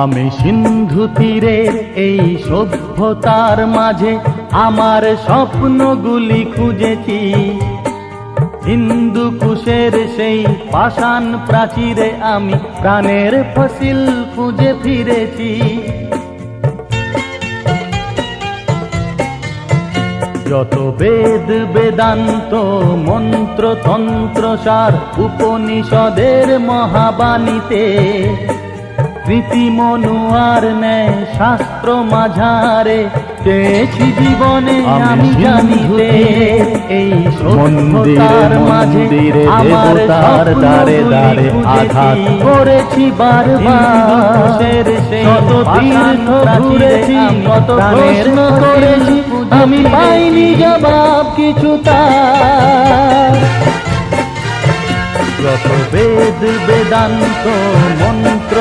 আমি সিন্ধু তীরের এই সভ্যতার মাঝে আমার স্বপ্নগুলি খুঁজেছি, হিন্দু কুশের সেই পাষাণ প্রাচীরে আমি প্রাণের ফসিল খুঁজে ফিরেছি। যত বেদ বেদান্ত মন্ত্র তন্ত্র সার উপনিষদের মহাবাণীতে, রীতি মনুয়ার ন্যায় শাস্ত্র মাঝারে পেয়েছি জীবনে আমি জানিতে। এই সভ্যতার মাঝে আমার দ্বারে দ্বারে আঘাত করেছি বারবার, শত তীর্থ ঘুরেছি, কত প্রশ্ন করেছি, আমি পাইনি জবাব কিছু তার। যত বেদ বেদান্ত মন্ত্র